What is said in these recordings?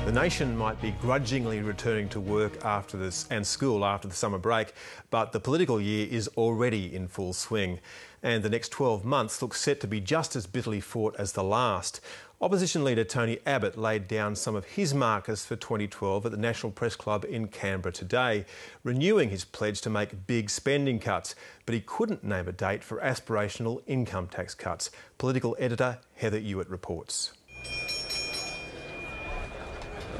The nation might be grudgingly returning to work and school after the summer break, but the political year is already in full swing. And the next 12 months look set to be just as bitterly fought as the last. Opposition leader Tony Abbott laid down some of his markers for 2012 at the National Press Club in Canberra today, renewing his pledge to make big spending cuts. But he couldn't name a date for aspirational income tax cuts. Political editor Heather Ewart reports.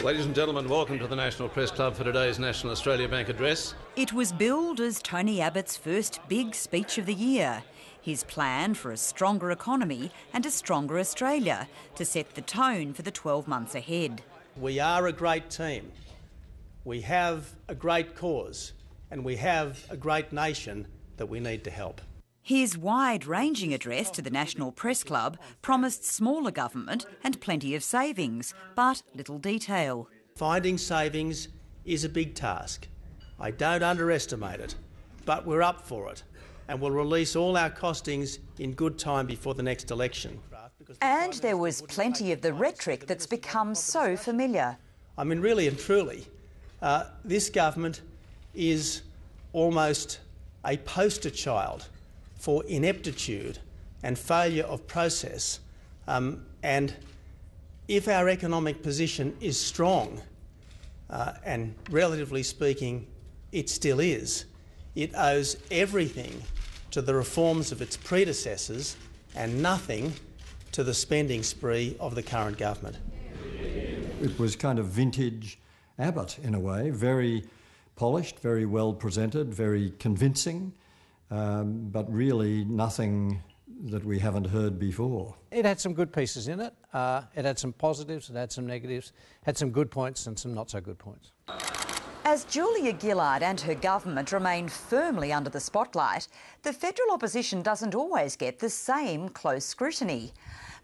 Ladies and gentlemen, welcome to the National Press Club for today's National Australia Bank address. It was billed as Tony Abbott's first big speech of the year. His plan for a stronger economy and a stronger Australia to set the tone for the 12 months ahead. We are a great team. We have a great cause and we have a great nation that we need to help. His wide-ranging address to the National Press Club promised smaller government and plenty of savings, but little detail. Finding savings is a big task. I don't underestimate it, but we're up for it and we'll release all our costings in good time before the next election. And there was plenty of the rhetoric that's become so familiar. I mean, really and truly, this government is almost a poster child for ineptitude and failure of process. And if our economic position is strong, and relatively speaking it still is, it owes everything to the reforms of its predecessors and nothing to the spending spree of the current government. It was kind of vintage Abbott in a way, very polished, very well presented, very convincing, but really nothing that we haven't heard before. It had some good pieces in it. It had some positives, it had some negatives, had some good points and some not so good points. As Julia Gillard and her government remain firmly under the spotlight, the federal opposition doesn't always get the same close scrutiny.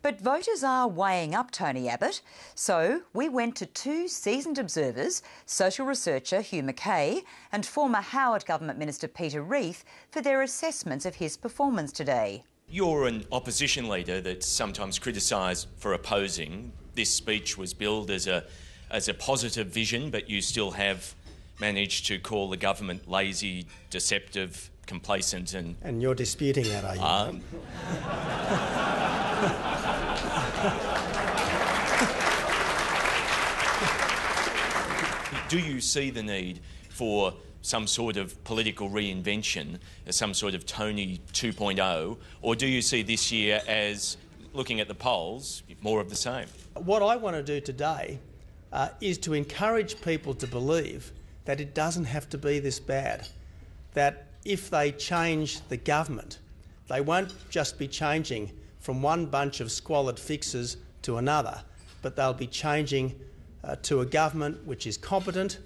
But voters are weighing up Tony Abbott, so we went to two seasoned observers, social researcher Hugh Mackay and former Howard Government Minister Peter Reith, for their assessments of his performance today. You're an opposition leader that's sometimes criticised for opposing. This speech was billed as a positive vision, but you still have managed to call the government lazy, deceptive, complacent and... And you're disputing that, are you? Do you see the need for some sort of political reinvention, some sort of Tony 2.0, or do you see this year as, looking at the polls, more of the same? What I want to do today is to encourage people to believe that it doesn't have to be this bad, that if they change the government, they won't just be changing from one bunch of squalid fixes to another, but they'll be changing to a government which is competent,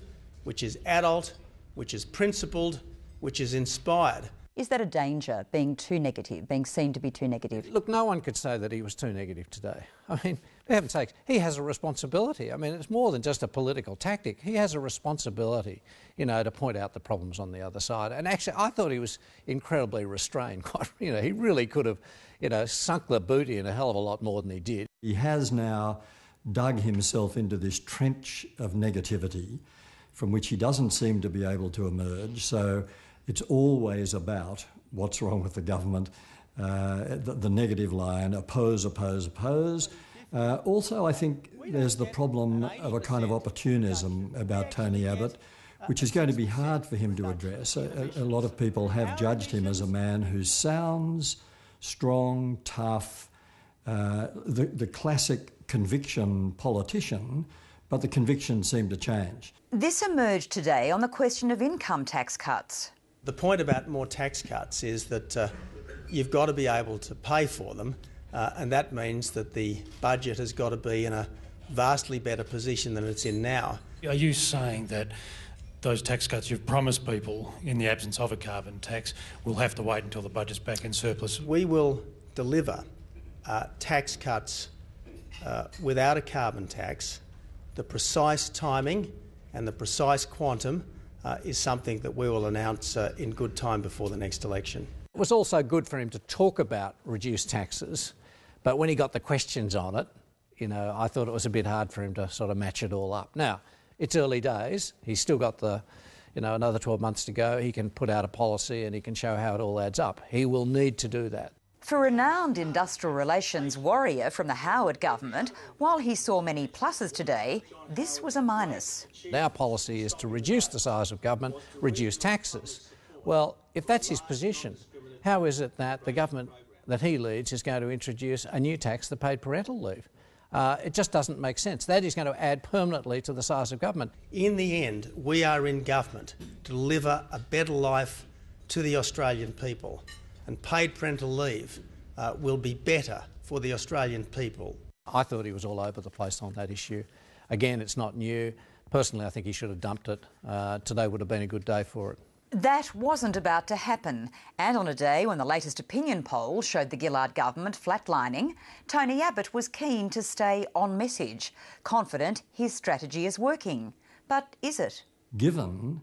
which is adult, which is principled, which is inspired. Is that a danger, being too negative, being seen to be too negative? Look, no one could say that he was too negative today. I mean, for heaven's sakes, he has a responsibility. I mean, it's more than just a political tactic. He has a responsibility, you know, to point out the problems on the other side. And actually, I thought he was incredibly restrained. You know, he really could have, you know, sunk the booty in a hell of a lot more than he did. He has now dug himself into this trench of negativity from which he doesn't seem to be able to emerge. So it's always about what's wrong with the government, the negative line, oppose, oppose, oppose. Also, I think there's the problem of a kind of opportunism about Tony Abbott, which is going to be hard for him to address. A lot of people have judged him as a man who sounds strong, tough, the classic conviction politician, but the convictions seem to change. This emerged today on the question of income tax cuts. The point about more tax cuts is that you've got to be able to pay for them, and that means that the budget has got to be in a vastly better position than it's in now. Are you saying that those tax cuts you've promised people in the absence of a carbon tax will have to wait until the budget's back in surplus? We will deliver tax cuts without a carbon tax. The precise timing and the precise quantum is something that we will announce in good time before the next election. It was also good for him to talk about reduced taxes, but when he got the questions on it, you know, I thought it was a bit hard for him to sort of match it all up. Now, it's early days. He's still got another 12 months to go. He can put out a policy and he can show how it all adds up. He will need to do that. For renowned industrial relations warrior from the Howard government, while he saw many pluses today, this was a minus. Our policy is to reduce the size of government, reduce taxes. Well, if that's his position, how is it that the government that he leads is going to introduce a new tax, the paid parental leave? It just doesn't make sense. That is going to add permanently to the size of government. In the end, we are in government to deliver a better life to the Australian people, and paid parental leave will be better for the Australian people. I thought he was all over the place on that issue. Again, it's not new. Personally, I think he should have dumped it. Today would have been a good day for it. That wasn't about to happen. And on a day when the latest opinion poll showed the Gillard government flatlining, Tony Abbott was keen to stay on message, confident his strategy is working. But is it? Given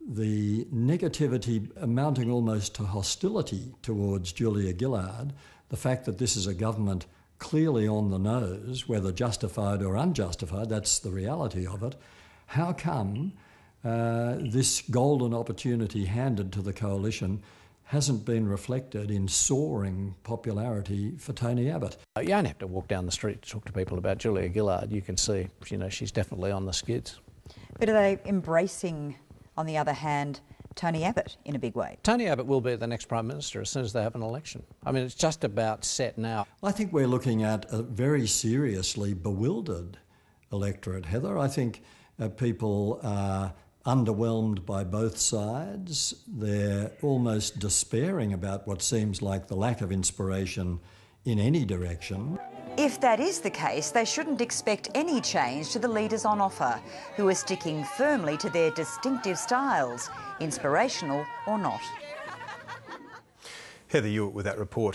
the negativity amounting almost to hostility towards Julia Gillard, the fact that this is a government clearly on the nose, whether justified or unjustified, that's the reality of it, how come this golden opportunity handed to the coalition hasn't been reflected in soaring popularity for Tony Abbott? You don't have to walk down the street to talk to people about Julia Gillard. You can see, you know, she's definitely on the skids. But are they embracing, on the other hand, Tony Abbott in a big way? Tony Abbott will be the next Prime Minister as soon as they have an election. I mean, it's just about set now. I think we're looking at a very seriously bewildered electorate, Heather. I think people are underwhelmed by both sides. They're almost despairing about what seems like the lack of inspiration in any direction. If that is the case, they shouldn't expect any change to the leaders on offer, who are sticking firmly to their distinctive styles, inspirational or not. Heather Ewart with that report.